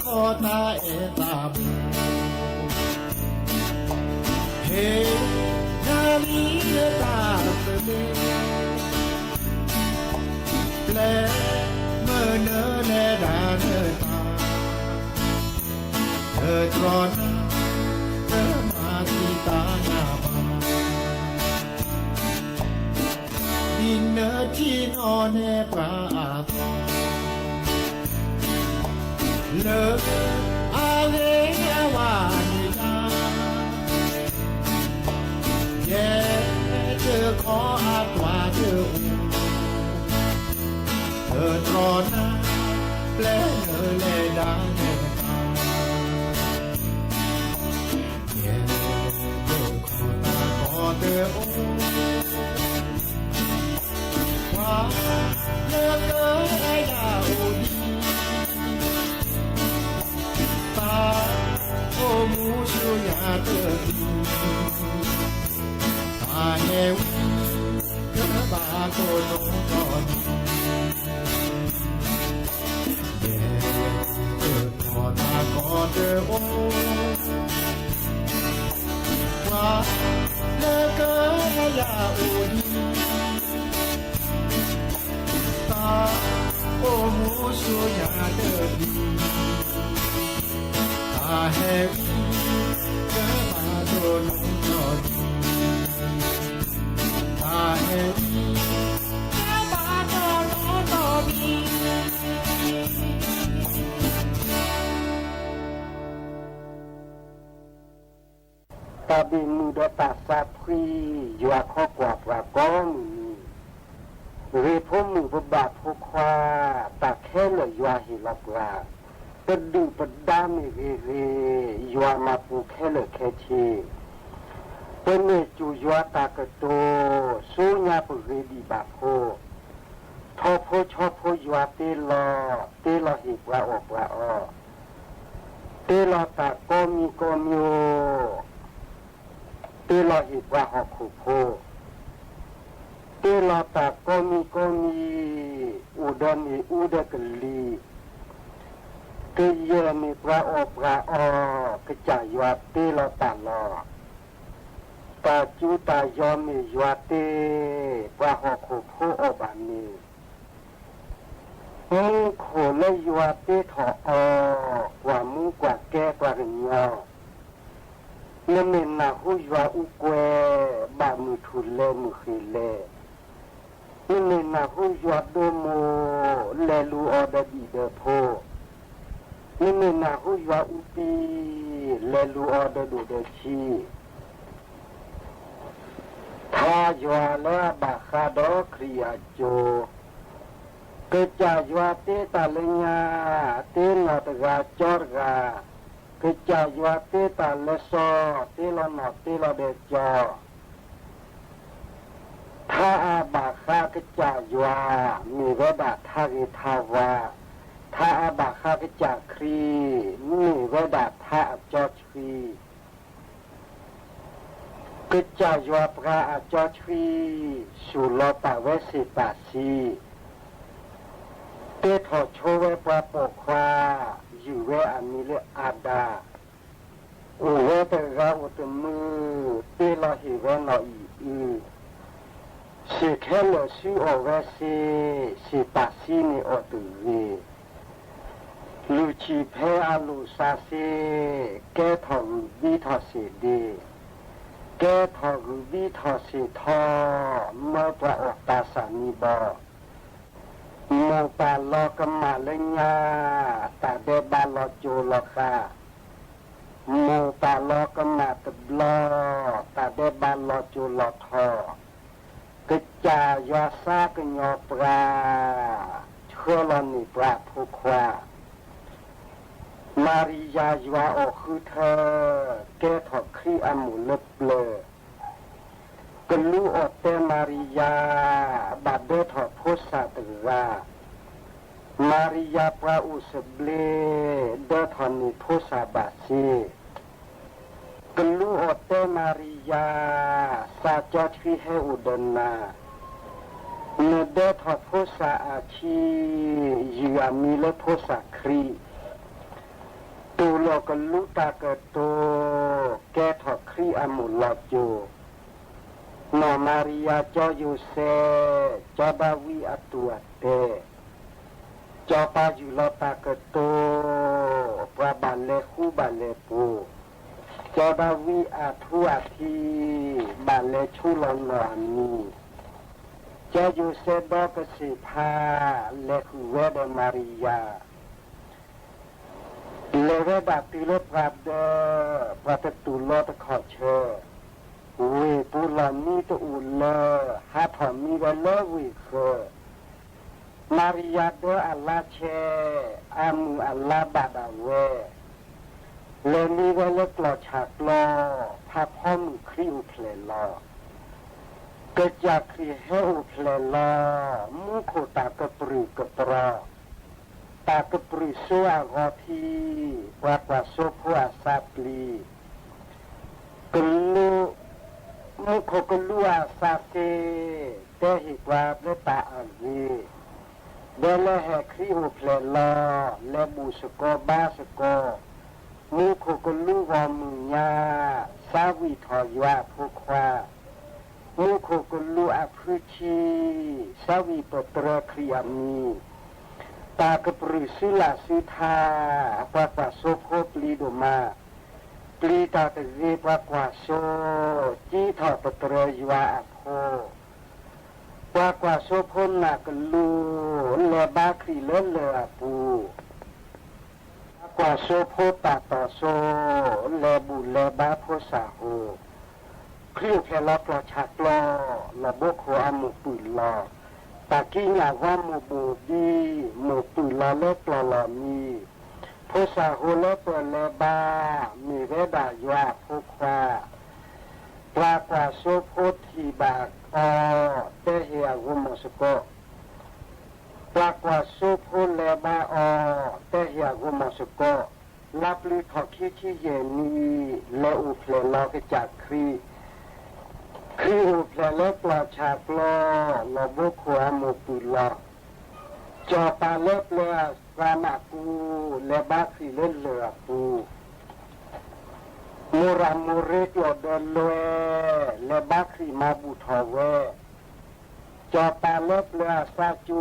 ขอตาเอตาบุเฮนาลีเลตาเปเลแปลเมื่อเนอแลดาเนอตาเธอตรอนเธอมาที่ตาหน้าบ้านดินเนอที่นอนแนบอาตาเลอาเวอาวานิยาแย่เธอขออาตวาเธอเธอตรอนาแปลเนอแลดาเนอตาแย่เธอขอตาขอเธอโอว่าเลิกเกิดให้ดาโอดีโอมูชิวยาเตอบีตาเฮวิเกบาโตโนตอนเย่เธอขอตาขอเธอโอว่าเลิกเกิดให้ยาโอดีตาโอมูชิวยาเตอบีอาเฮวิเกบาโดนุตอนอาเฮวิเกบาโดนุตอนตาบิมือดตาซาพรียัวข้อกว่าปราก้อมือเวพมือบาทพกควาตาแค่เลยยัวหิลปลาปดูปดามิเรยัวมาปูแค่เลแค่ชีเป็นเมจูยัวตากโตสูญาปุเรดีบาโพท อชอบพูยวาตีลอหิบว่าอบว่าอตีลอตาโกมีตีลอหิบว่าหอกขู่พูตีลอตาโกมีอุดมีอุดกลีตีเยมีพระอบพระอกระจายวาตีลอตาลอตาจูตายอมียวาตีพระหอกขู่พูอบามีมึงโขเลยยวาตีถอกว่ามึงกว่าแก่กว่าเงาเมื่อมีนาหูยวาอุกเวบามือทุเลมือขีเลนี่มีนาหูยวาโดโมเลลูออดดีเดโพนี่มีนาหูยวาอุปีเลลูออดดูเดชีทายาและบาคาดอคริยาโจเกิดจากยวาเตตาเลญาเตนอตกาจอร์กาเกิดจากยวาเตตาเลโซเตลอนอเตลอเดจอถ้าอาบาคาเกิดจากยวามีเวดาทาริทาวาถ้าอาบาคาเกิดจากครีมีเวดาทาจอชรีเกิดจากยวาปราจอชรีสุโลตาเวสิปาซีเตถอโชเวปราปกควาอยู่เวอามิเลอาดาอุเวตราอุตมือเตลอหิเวนออีสิเคลสิโอเวสิสิปาซินิโอตุเวลูชิเพอาลูซาเซแกถอวิทอเสเดแกถอวิทอเสทอเมื่อพระอตาสานิบอโมปาลอกมาเลญาตาเดบาลอจูลคาโมปาลอกมาตบลอตาเดบาลอจูลทอกระจายาซากญอปราเชื่อลอนิปราภูความาริยายวาอคือเธอแกถอครีอามุลเปลกลูอเตมาริยาบาดเดถอโพสาตรามาริยาปราอุสเบลเดถอนิโพสาบาซีกลูอเตมาริยาซาจอทีเฮอุดนาเนเดถอโพสาอาชียูอามิเลโพสาครีตูโลกลูตากโตแกถอครีอามุลโจนอมาริยาจอยูเซจอบาวีอตัวเตจอปายุลตากโตปราบันเลคูบันเลปูจอบาวีอาทัวทีบันเลชูลอนลามีจอยูเซดอกสิพาเลคูเวเดมาริยาเลเวดาติโลปราเดปราตตุโลตขอเชวิปุลามีตอุลฮาพามีเวลวิเคมาริยาเดอัลลาเชอามูอัลลาบาดาเวเลมีเวลกลอฉากลอพาพ่อมคริวเพลลอเกิดจากครีเฮอุเพลลอมุโคตากระปรือกระปราตากระปรืสัวกอทีปรากว่าโซพัวซาปลีกลูมุขกลัวซาเซเตหิกว่าเนตาอันวีเดลแหครีโอเพลลอเลบูสโกบาสโกมุขกลูวอมุญญาสาวิทอยาภูความุขกลูอภิชีสาวิปตรครียมีตากปริสุลาสุธาปะปะโสโพปลีโดมาปลีตาตะเวปะกวาโซจีทอปตรยวาอโพปะกวาโซพนนักลูเลบาครีเลเลอปูปะกวาโซโพตาตอโซเลบุเลบาโพสาโฮครีเพลอปลอฉากลอระบบโคอามุปุลลอตากี้อยากว่าหมูบูบีหมูตุลาเล็กลอมีโพสาโฮเลเปเลบามีเวดายาโพควาปลากว่าโซโพทีบากเตเฮียกุมสโก กว่าสู้พูนแลบาอแต่เหียกุมอสก็รับลือถอขี้ที่เยนีและอุเพลลอกจากครีอุเพลลปลาชาปลอลบุขวามุปุลอจอปาเล็บเลือสามากูและบาสีเล่นเลือปูมูรามูเรกโลเดลเวและบาสีมาบุทอเวจอปาเล็บเลือซาจู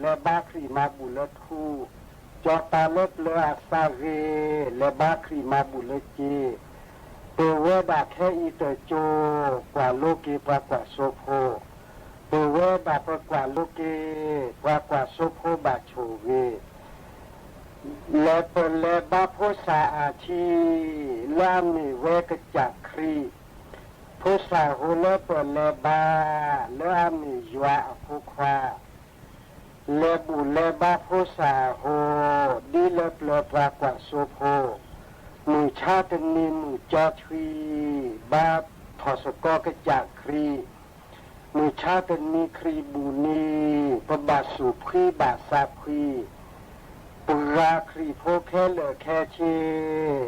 และบาสีมาบุเลทูจอปาเล็บเลือซาเรและบาสีมาบุเลเจตัวเวดาแค่อีเตโจกว่าโลกีปากว่าโซโพตัวเวดาปกว่าโลกีปากว่าโซโพบาโชเวและเปิดและบาโพสาอาชีลามีเวกจักครีโพสาโฮเลเปิดและบาและอามียัวอภุควาและบุและบาโพสาโฮดีและเปลปากว่าโซโพมือชาตินิมือจอทวีบาทอสกอกจากครีมือชาตินิครีบูนีปบาสุครีบาสาครีปุราครีโพแค่เลแค่เช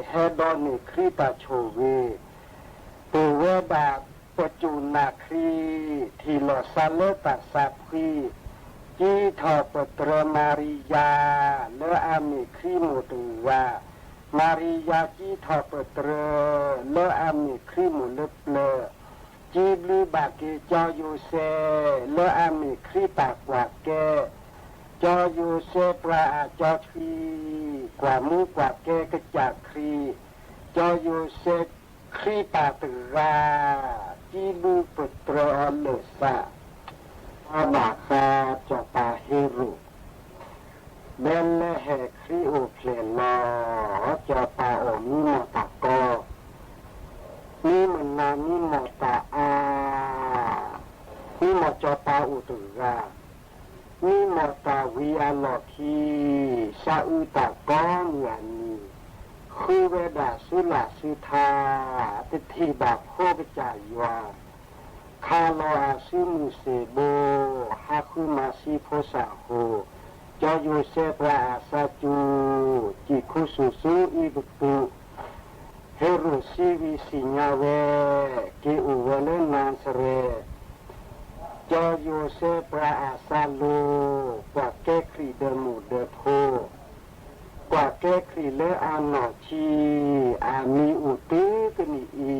แฮดอนนิครีปาโชเวตัวเวบาปจูนาครีทีลอซาเลปาสาครีจีทอปตรมาริยาเลอามิครีโมตุวามาริยาจีทอปเตรเลอามิครีมุลเปลจีบลือบาเกจอยูเซเลอามิครีปากกว่าแกจอยูเซปลาจอทีกว่ามือกว่าแกกจากครีจอยูเซครีปาตราจีบลือปเตรเลสาอาบาคาจอปาเฮรุเบลเลเฮครีโอเพลนอจอปาโอมิโมตะโกนี่มันนามิโมตะอานี่โมจอปาอุตุรานี่โมตะวิอาโลคีซาอุตะกองยานีคือเวดาสุลาสุธาติทีบาโคกจายวาคาโลอาซิมุเซโบฮาคุมาซิโพสาโฮจอยูเซปราซาจูจิคุสุสุอีบุตุเฮรุซีวิสิญาเวกิอุเวเลนันสเรจอยูเซปราซาโลกว่าเกครีเดมูเดโพกว่าเกครีเลอาโนชีอามีอุติกนีอี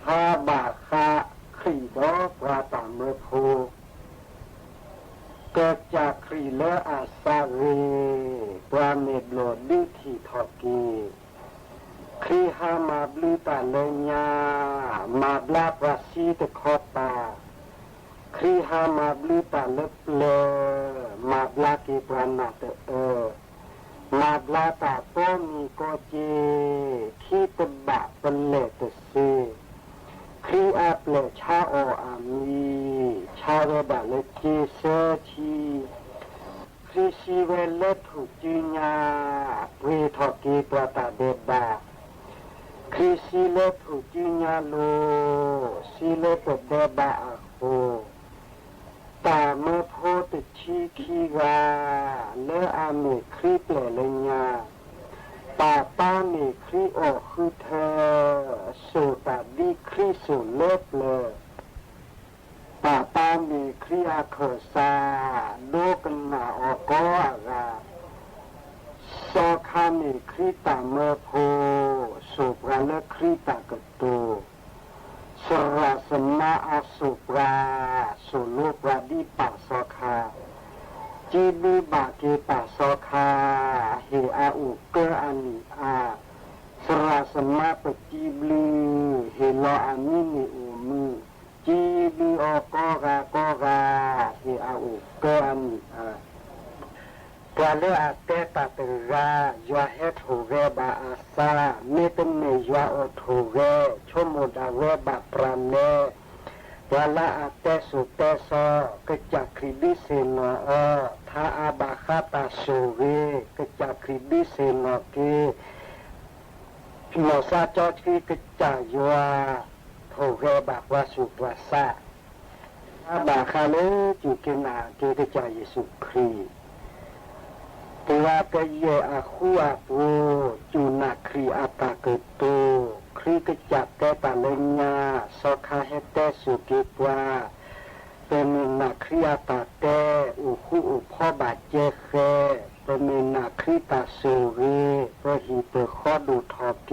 ฮาบาคาครีดอปราตามเมโพเกิดจากครีเลอาซาเรปราเมดโลดิทีทอกีครีฮามาบลูตาเลญามาบลาปราซีตคอตาครีฮามาบลูตาเลเปลมาบลากีปรานาเตมาบลาตาโตมีโกเจคีตบะเปเลตเซครีอาเปลชาโออามีชาเวดาเลเจเซชีครีซีเวเลทุจิญาเวทอกีปราตาเดบาครีซีเลทุจิญาโลซีเลปเดบาอาโคตาเมโพติชีคีวาเลอามิครีเปลเลญาปาปามิครีโอคือเธอสุตาดิครีสุเลปเลปาปามิครีอาโคซาโลกนาอโกอาราโซคามิครีตาเมโพสุปราเลครีตากโตสราสนาอาสุปราสุโลปราดิปัสโซคาจีบีบาเกปัสโซคาเฮอาอุเกอานิอาสราสนาปจีบลีเฮโลอามินิอุมีจีบีโอกอกาเฮอาอุเกอานิอาปลาเลอาเตตาเตรายาเฮทูเรบาอาซาเมตเนยาโอทูเรชโมดาเวบาปราเนปลาลาอาเตสุเตโซกจักคริดิเซโนอทาอาบาคาตาโซเวกจักคริดิเซโนเกโนซาจอชีกจายาทูเรบาวาสุปราซา อาบาคาเลจูเกนาเกตจาเยซูครีตัวว่าก็เยอาคูอาปูจูนาครีอาตาเกโตครีกจับแต่ปาเลญาสอคาเฮเตสุกิปวาเป็นนาครีอาตาเตอุคูอุพ่อบาเจเคเป็นนาครีตาโซเรประหีเปข้อดูทอเก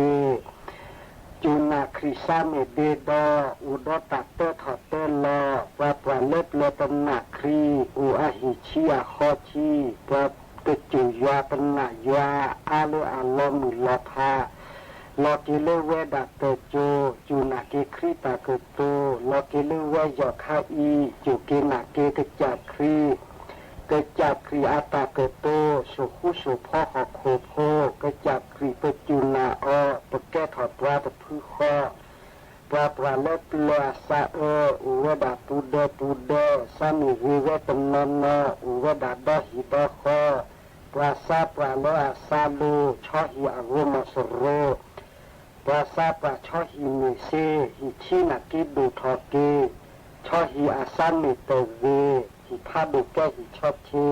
จูนาคริซาเมเดดออุดตัตเตถอเตลอว่าปราเล็บเลตนาครีอุอาหิชีอาคอชีว่าตจุยาปนายาอาเลอาลอมุลอพาลอกิเลเวดัตเตโจจูนาเกครีตาเกโตลอกิเลเวยอคาอีจูเกนาเกกจักครีกจับครีอาตาเกโตสุขุสุพ่อหอกโคโพกจับครีเปจูนาอปแก้ถอดปลาตะพื้ข้อปลาปลาเล็บเลซาอุวดาปูเดสามีวิเวตนนอุวดาดอหิดอข้อปลาซาปลาเลอาซาลูชอหิอารุมาสโรปลาซาปลาชอหิมิเซหิชินากิดูทอเกชอหิอาซามิเตเวหิพาดูแก้หิชอบชี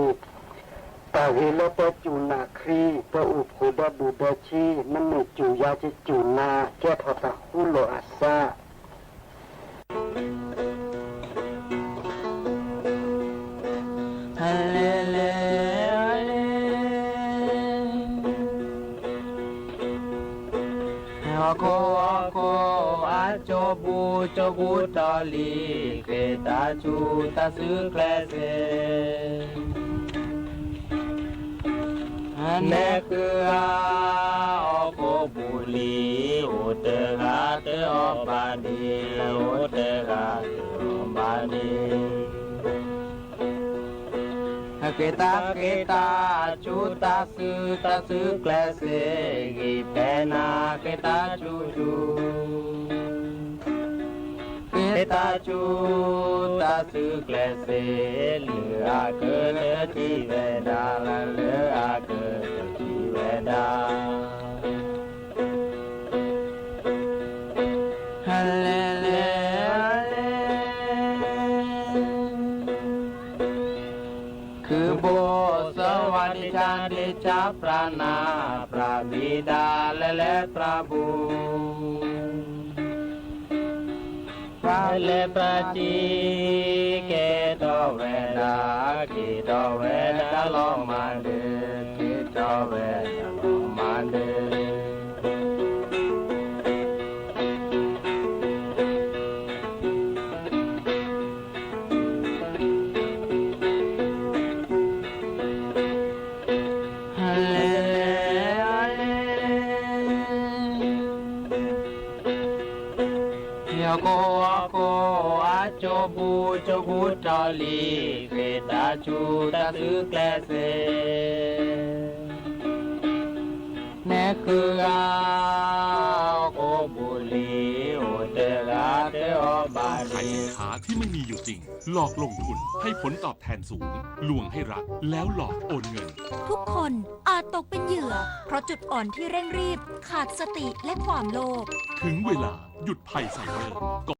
ตาเฮเลเตจูนาครีเตอุโพดดูเดชีนั่นไม่จูยาจะจูนาแก้ทอตาคุโลอาซาฮัลเลเลอาโคอาโจบูตอลีเกตาจูตาซึเคลเซเนคืออาโคบุลีโอเตกาเตอบาดีโอเตกาเตอบาดีเกตาจูตาซึเคลเซกีเปนาเกตาจูเกตาจูตาซึเคลเซเหลือเกินที่เวดาเหลือเกินที่เวดาฮัลเลเลคือโบสวัสดิชาดิชาพระนาพระบิดาและพระบุพระเลพระจีเกตเวดาลองมาเดินเกตเวดาลองมาเดินโกอาโจบูตอลีเกตาจูตาซึเคลเซเนคืออาโกบุลีโอเตกาเตอบา ขาย ดี สินค้าที่ไม่มีอยู่จริง หลอกลงทุนให้ผลตอบแทนสูงลวงให้รักแล้วหลอกโอนเงิน ทุกคนอาจตกเป็นเหยื่อเพราะจุดอ่อนที่เร่งรีบขาดสติและความโลภ ถึงเวลาหยุดภัยไซเบอร์